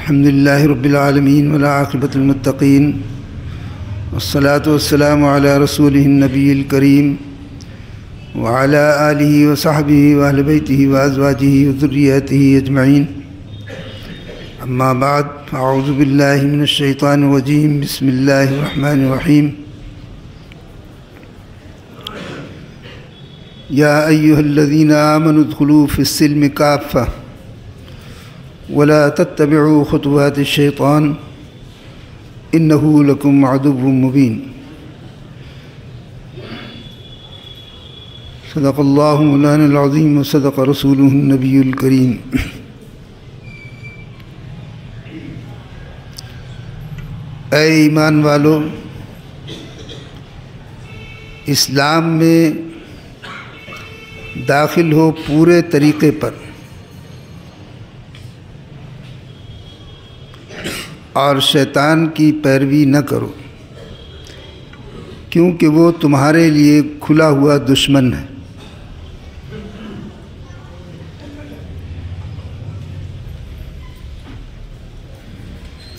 الحمد لله رب العالمين والعاقبة للمتقين والصلاة والسلام على رسوله النبي الكريم وعلى آله وصحبه وأهل بيته وأزواجه وذرياته أجمعين. أما بعد، أعوذ بالله من الشيطان الرجيم. بسم الله الرحمن الرحيم. يا أيها الذين آمنوا ادخلوا في السلم كافة ولا تتبعوا خطوات الشيطان إنه لكم عدو مبين. صدق الله مولانا العظيم وصدق رسوله النبي الكريم. اے ایمان والو، اسلام میں داخل ہو پورے طریقے پر اور شیطان کی پیروی نہ کرو، کیونکہ وہ تمہارے لیے کھلا ہوا دشمن ہے.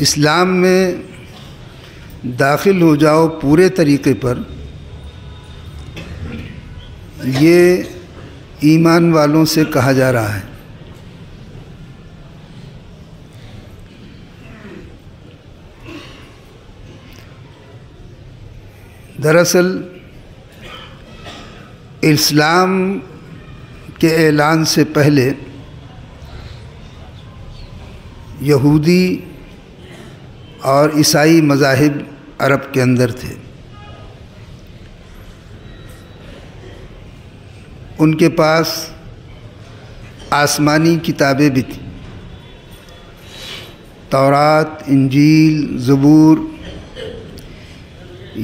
اسلام میں داخل ہو جاؤ پورے طریقے پر، یہ ایمان والوں سے کہا جا رہا ہے. دراصل اسلام کے اعلان سے پہلے یہودی اور عیسائی مذاہب عرب کے اندر تھے. ان کے پاس آسمانی کتابیں بھی تھیں، تورات، انجیل، زبور.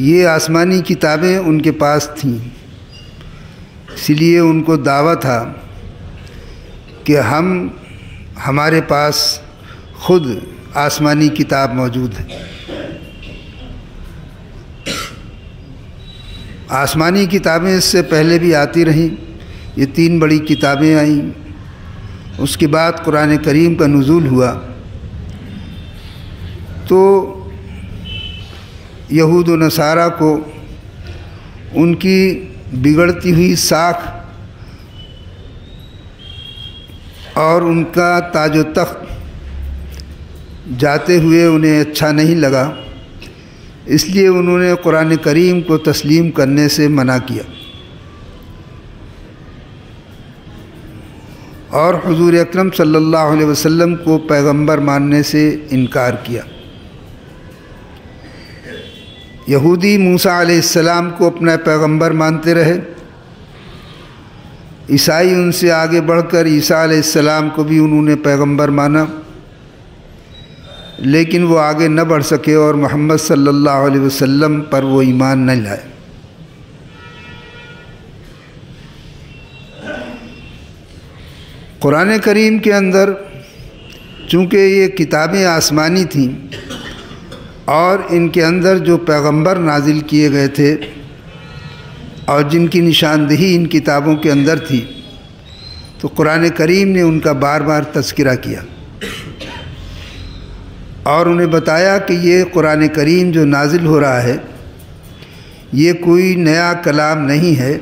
یہ آسمانی کتابیں ان کے پاس تھیں، اس لیے ان کو دعویٰ تھا کہ ہمارے پاس خود آسمانی کتاب موجود ہے. آسمانی کتابیں اس سے پہلے بھی آتی رہیں. یہ 3 بڑی کتابیں آئیں. اس کے بعد قرآن کریم کا نزول ہوا تو یہود و نصارہ کو ان کی بگڑتی ہوئی ساکھ اور ان کا تاج و تخت جاتے ہوئے انہیں اچھا نہیں لگا، اس لیے انہوں نے قرآن کریم کو تسلیم کرنے سے منع کیا اور حضور اکرم صلی اللہ علیہ وسلم کو پیغمبر ماننے سے انکار کیا. یہودی موسیٰ علیہ السلام کو اپنا پیغمبر مانتے رہے. عیسائی ان سے آگے بڑھ کر عیسیٰ علیہ السلام کو بھی انہوں نے پیغمبر مانا، لیکن وہ آگے نہ بڑھ سکے اور محمد صلی اللہ علیہ وسلم پر وہ ایمان نہ لائے. قرآن کریم کے اندر چونکہ یہ کتابیں آسمانی تھیں اور ان کے اندر جو پیغمبر نازل کیے گئے تھے اور جن کی نشاندہی ان کتابوں کے اندر تھی، تو قرآن کریم نے ان کا بار بار تذکرہ کیا اور انہیں بتایا کہ یہ قرآن کریم جو نازل ہو رہا ہے یہ کوئی نیا کلام نہیں ہے،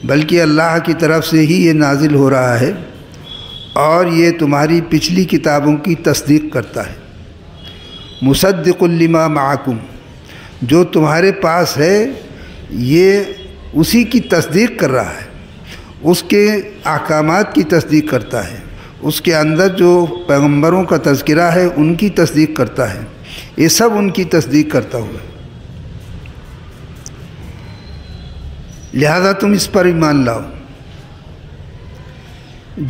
بلکہ اللہ کی طرف سے ہی یہ نازل ہو رہا ہے اور یہ تمہاری پچھلی کتابوں کی تصدیق کرتا ہے. مصدق لما معکم، جو تمہارے پاس ہے یہ اسی کی تصدیق کر رہا ہے، اس کے احکامات کی تصدیق کرتا ہے، اس کے اندر جو پیغمبروں کا تذکرہ ہے ان کی تصدیق کرتا ہے. یہ سب ان کی تصدیق کرتا ہوا ہے، لہذا تم اس پر ایمان لاؤ.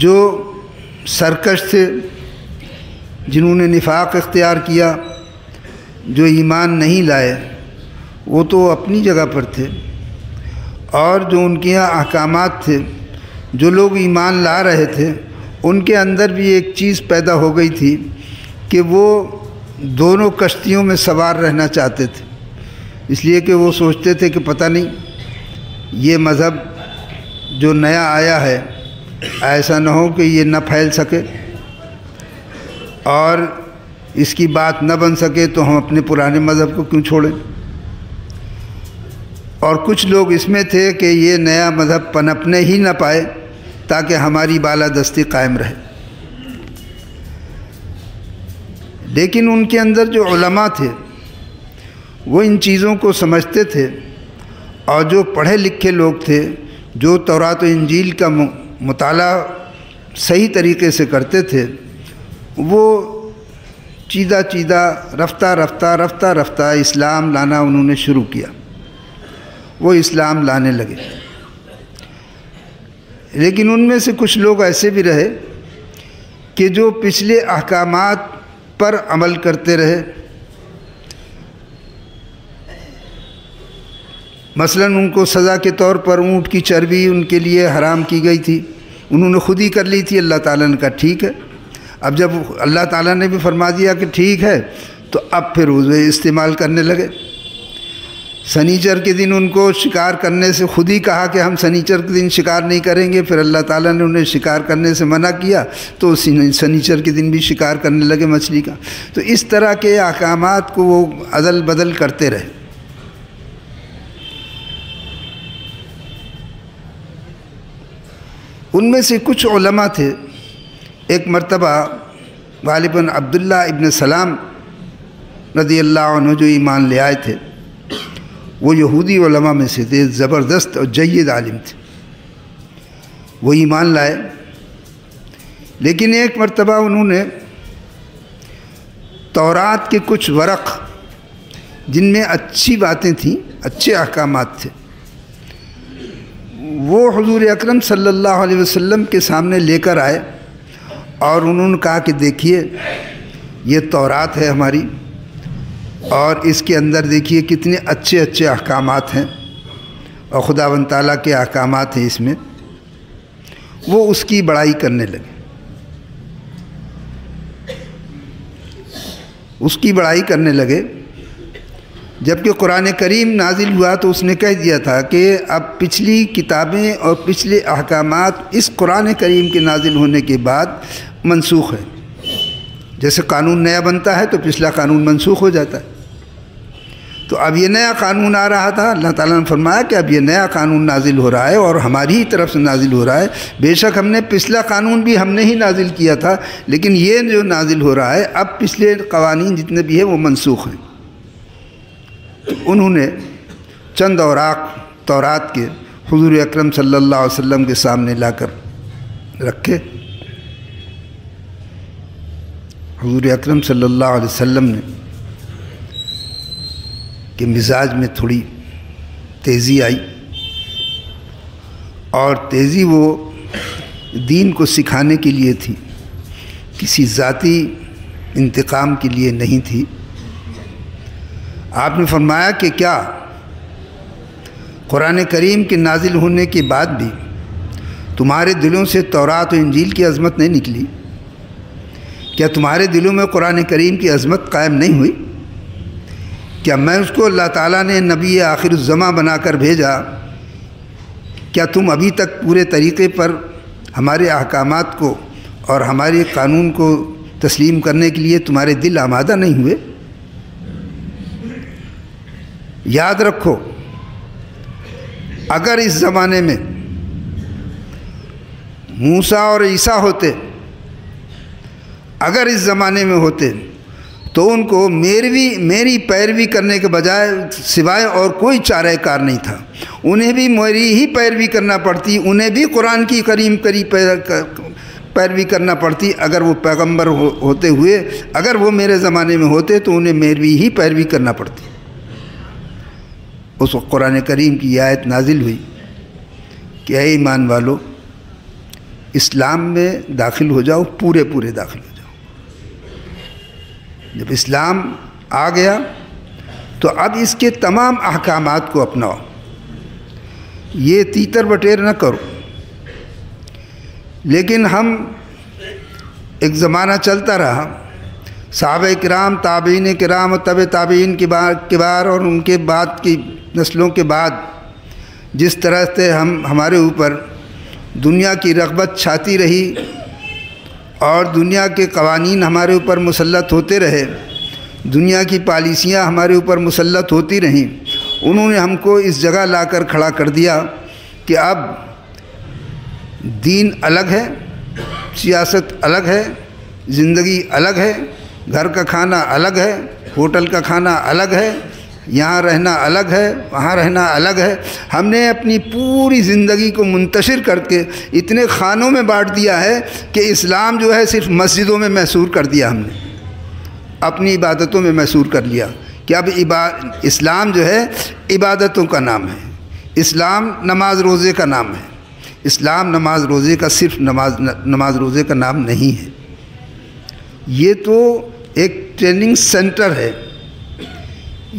جو سرکش تھے، جنہوں نے نفاق اختیار کیا، جو ایمان نہیں لائے، وہ تو اپنی جگہ پر تھے، اور جو ان کے یہاں احکامات تھے، جو لوگ ایمان لا رہے تھے ان کے اندر بھی ایک چیز پیدا ہو گئی تھی کہ وہ دونوں کشتیوں میں سوار رہنا چاہتے تھے، اس لیے کہ وہ سوچتے تھے کہ پتہ نہیں یہ مذہب جو نیا آیا ہے ایسا نہ ہو کہ یہ نہ پھیل سکے اور اس کی بات نہ بن سکے تو ہم اپنے پرانے مذہب کو کیوں چھوڑیں؟ اور کچھ لوگ اس میں تھے کہ یہ نیا مذہب پنپنے ہی نہ پائے تاکہ ہماری بالادستی قائم رہے۔ لیکن ان کے اندر جو علماء تھے وہ ان چیزوں کو سمجھتے تھے، اور جو پڑھے لکھے لوگ تھے جو تورات و انجیل کا مطالعہ صحیح طریقے سے کرتے تھے، وہ چیدہ چیدہ رفتہ رفتہ اسلام لانا انہوں نے شروع کیا، وہ اسلام لانے لگے۔ لیکن ان میں سے کچھ لوگ ایسے بھی رہے کہ جو پچھلے احکامات پر عمل کرتے رہے۔ مثلاً ان کو سزا کے طور پر اونٹ کی چربی ان کے لیے حرام کی گئی تھی، انہوں نے خود ہی کر لی تھی، اللہ تعالیٰ نے کہا ٹھیک ہے۔ اب جب اللہ تعالیٰ نے بھی فرما دیا کہ ٹھیک ہے تو اب پھر اسے استعمال کرنے لگے۔ سنیچر کے دن ان کو شکار کرنے سے خود ہی کہا کہ ہم سنیچر کے دن شکار نہیں کریں گے، پھر اللہ تعالیٰ نے انہیں شکار کرنے سے منع کیا تو سنیچر کے دن بھی شکار کرنے لگے مچھلی کا۔ تو اس طرح کے احکامات کو وہ عدل بدل کرتے رہے۔ ان میں سے کچھ علماء تھے، ایک مرتبہ غالباً عبداللہ ابن سلام رضی اللہ عنہ جو ایمان لے آئے تھے، وہ یہودی علماء میں سے تھے، زبردست اور جید عالم تھے، وہ ایمان لائے۔ لیکن ایک مرتبہ انہوں نے تورات کے کچھ ورق جن میں اچھی باتیں تھیں، اچھے احکامات تھے، وہ حضور اکرم صلی اللہ علیہ وسلم کے سامنے لے کر آئے، اور انہوں نے کہا کہ دیکھیے یہ تورات ہے ہماری، اور اس کے اندر دیکھیے کتنے اچھے اچھے احکامات ہیں، اور خداوند تعالیٰ کے احکامات ہیں اس میں۔ وہ اس کی بڑائی کرنے لگے، اس کی بڑائی کرنے لگے۔ جبکہ قرآن کریم نازل ہوا تو اس نے کہہ دیا تھا کہ اب پچھلی کتابیں اور پچھلے احکامات اس قرآن کریم کے نازل ہونے کے بعد منسوخ ہیں۔ جیسے قانون نیا بنتا ہے تو پچھلا قانون منسوخ ہو جاتا ہے، تو اب یہ نیا قانون آ رہا تھا۔ اللہ تعالیٰ نے فرمایا کہ اب یہ نیا قانون نازل ہو رہا ہے اور ہماری ہی طرف سے نازل ہو رہا ہے۔ بے شک ہم نے پچھلا قانون بھی ہم نے ہی نازل کیا تھا، لیکن یہ جو نازل ہو رہا ہے اب پچھلے قوانین جتنے بھی ہیں وہ منسوخ ہیں۔ تو انہوں نے چند اوراق تورات کے حضور اکرم صلی اللہ علیہ وسلم کے سامنے لا کر رکھے۔ حضور اکرم صلی اللہ علیہ وسلم نے کہ مزاج میں تھوڑی تیزی آئی، اور تیزی وہ دین کو سکھانے کے لیے تھی، کسی ذاتی انتقام کے لیے نہیں تھی۔ آپ نے فرمایا کہ کیا قرآن کریم کے نازل ہونے کے بعد بھی تمہارے دلوں سے تورات و انجیل کی عظمت نہیں نکلی؟ کیا تمہارے دلوں میں قرآن کریم کی عظمت قائم نہیں ہوئی؟ کیا میں اس کو اللہ تعالیٰ نے نبی آخر الزماں بنا کر بھیجا، کیا تم ابھی تک پورے طریقے پر ہمارے احکامات کو اور ہمارے قانون کو تسلیم کرنے کے لیے تمہارے دل آمادہ نہیں ہوئے؟ یاد رکھو، اگر اس زمانے میں موسیٰ اور عیسیٰ ہوتے، اگر اس زمانے میں ہوتے تو ان کو میری پیروی کرنے کے بجائے سوائے اور کوئی چارہ کار نہیں تھا، انہیں بھی میری ہی پیروی کرنا پڑتی، انہیں بھی قرآن کی قریب پیروی کرنا پڑتی۔ اگر وہ پیغمبر ہوتے ہوئے اگر وہ میرے زمانے میں ہوتے تو انہیں میری ہی پیروی کرنا پڑتی۔ اس وقت قرآن کریم کی آیت نازل ہوئی کہ اے ایمان والو، اسلام میں داخل ہو جاؤ، پورے داخل ہو جاؤ۔ جب اسلام آ گیا تو اب اس کے تمام احکامات کو اپناؤ، یہ تیتر بٹیر نہ کرو۔ لیکن ہم ایک زمانہ چلتا رہا، صحابہ کرام، تابعین کرام اور تبع تابعین کے بار اور ان کے بعد کی نسلوں کے بعد جس طرح سے ہمارے اوپر دنیا کی رغبت چھاتی رہی اور دنیا کے قوانین ہمارے اوپر مسلط ہوتے رہے، دنیا کی پالیسیاں ہمارے اوپر مسلط ہوتی رہیں، انہوں نے ہم کو اس جگہ لا کر کھڑا کر دیا کہ اب دین الگ ہے، سیاست الگ ہے، زندگی الگ ہے، گھر کا کھانا الگ ہے، ہوٹل کا کھانا الگ ہے، یہاں رہنا الگ ہے، وہاں رہنا الگ ہے۔ ہم نے اپنی پوری زندگی کو منتشر کر کے اتنے خانوں میں بانٹ دیا ہے کہ اسلام جو ہے صرف مسجدوں میں محصور کر دیا، ہم نے اپنی عبادتوں میں محصور کر لیا کہ اب اسلام جو ہے عبادتوں کا نام ہے، اسلام نماز روزے کا نام ہے۔ اسلام نماز روزے کا صرف نماز روزے کا نام نہیں ہے، یہ تو ایک ٹریننگ سینٹر ہے،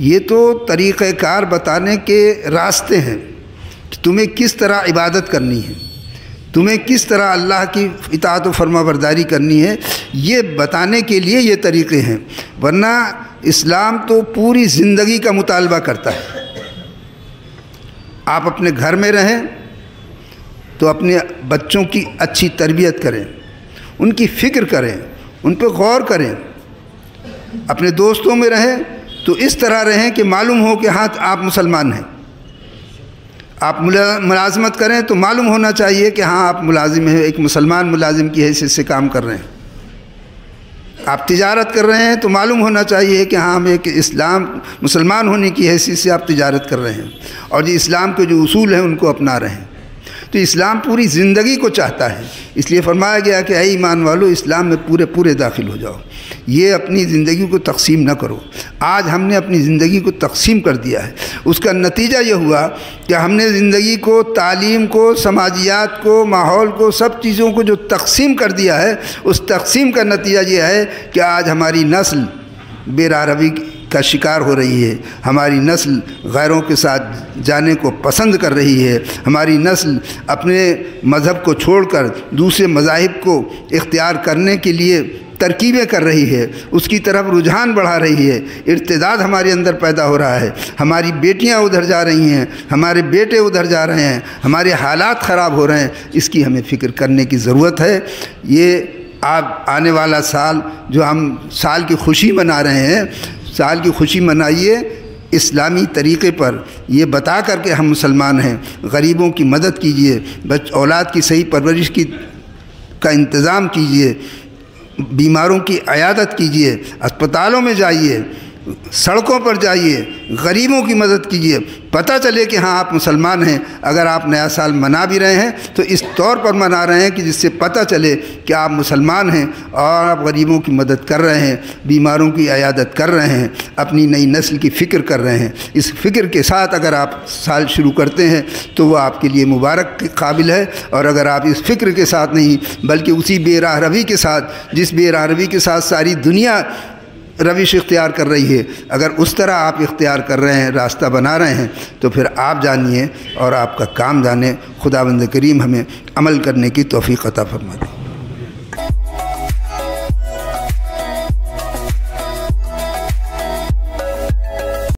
یہ تو طریقہ کار بتانے کے راستے ہیں کہ تمہیں کس طرح عبادت کرنی ہے، تمہیں کس طرح اللہ کی اطاعت و فرما برداری کرنی ہے، یہ بتانے کے لیے یہ طریقے ہیں۔ ورنہ اسلام تو پوری زندگی کا مطالبہ کرتا ہے۔ آپ اپنے گھر میں رہیں تو اپنے بچوں کی اچھی تربیت کریں، ان کی فکر کریں، ان پہ غور کریں۔ اپنے دوستوں میں رہیں تو اس طرح رہیں کہ معلوم ہو کہ ہاں آپ مسلمان ہیں۔ آپ ملازمت کریں تو معلوم ہونا چاہیے کہ ہاں آپ ملازم ہیں، ایک مسلمان ملازم کی حیثیت سے کام کر رہے ہیں۔ آپ تجارت کر رہے ہیں تو معلوم ہونا چاہیے کہ ہاں ہم ایک مسلمان ہونے کی حیثیت سے آپ تجارت کر رہے ہیں اور جو اسلام کے جو اصول ہیں ان کو اپنا رہے ہیں۔ تو اسلام پوری زندگی کو چاہتا ہے، اس لیے فرمایا گیا کہ اے ایمان والو اسلام میں پورے داخل ہو جاؤ، یہ اپنی زندگی کو تقسیم نہ کرو۔ آج ہم نے اپنی زندگی کو تقسیم کر دیا ہے، اس کا نتیجہ یہ ہوا کہ ہم نے زندگی کو، تعلیم کو، سماجیات کو، ماحول کو، سب چیزوں کو جو تقسیم کر دیا ہے، اس تقسیم کا نتیجہ یہ ہے کہ آج ہماری نسل بے راہروی کا شکار ہو رہی ہے، ہماری نسل غیروں کے ساتھ جانے کو پسند کر رہی ہے، ہماری نسل اپنے مذہب کو چھوڑ کر دوسرے مذاہب کو اختیار کرنے کے لیے ترکیبیں کر رہی ہے، اس کی طرف رجحان بڑھا رہی ہے، ارتداد ہمارے اندر پیدا ہو رہا ہے، ہماری بیٹیاں ادھر جا رہی ہیں، ہمارے بیٹے ادھر جا رہے ہیں، ہمارے حالات خراب ہو رہے ہیں۔ اس کی ہمیں فکر کرنے کی ضرورت ہے۔ یہ آپ آنے والا سال جو ہم سال کی خوشی منا رہے ہیں، سال کی خوشی منائیے اسلامی طریقے پر، یہ بتا کر کہ ہم مسلمان ہیں۔ غریبوں کی مدد کیجئے، اولاد کی صحیح پرورش کا انتظام کیجئے، بیماروں کی عیادت کیجئے، اسپتالوں میں جائیے، سڑکوں پر جائیے، غریبوں کی مدد کیجئے، پتہ چلے کہ ہاں آپ مسلمان ہیں۔ اگر آپ نیا سال منا بھی رہے ہیں تو اس طور پر منا رہے ہیں کہ جس سے پتہ چلے کہ آپ مسلمان ہیں اور آپ غریبوں کی مدد کر رہے ہیں، بیماروں کی عیادت کر رہے ہیں، اپنی نئی نسل کی فکر کر رہے ہیں۔ اس فکر کے ساتھ اگر آپ سال شروع کرتے ہیں تو وہ آپ کے لیے مبارک کے قابل ہے، اور اگر آپ اس فکر کے ساتھ نہیں بلکہ اسی بے راہ روی کے ساتھ، جس بے راہ روی کے ساتھ ساری دنیا روش اختیار کر رہی ہے، اگر اس طرح آپ اختیار کر رہے ہیں، راستہ بنا رہے ہیں، تو پھر آپ جانیے اور آپ کا کام جانے۔ خداوند کریم ہمیں عمل کرنے کی توفیق عطا فرما دے۔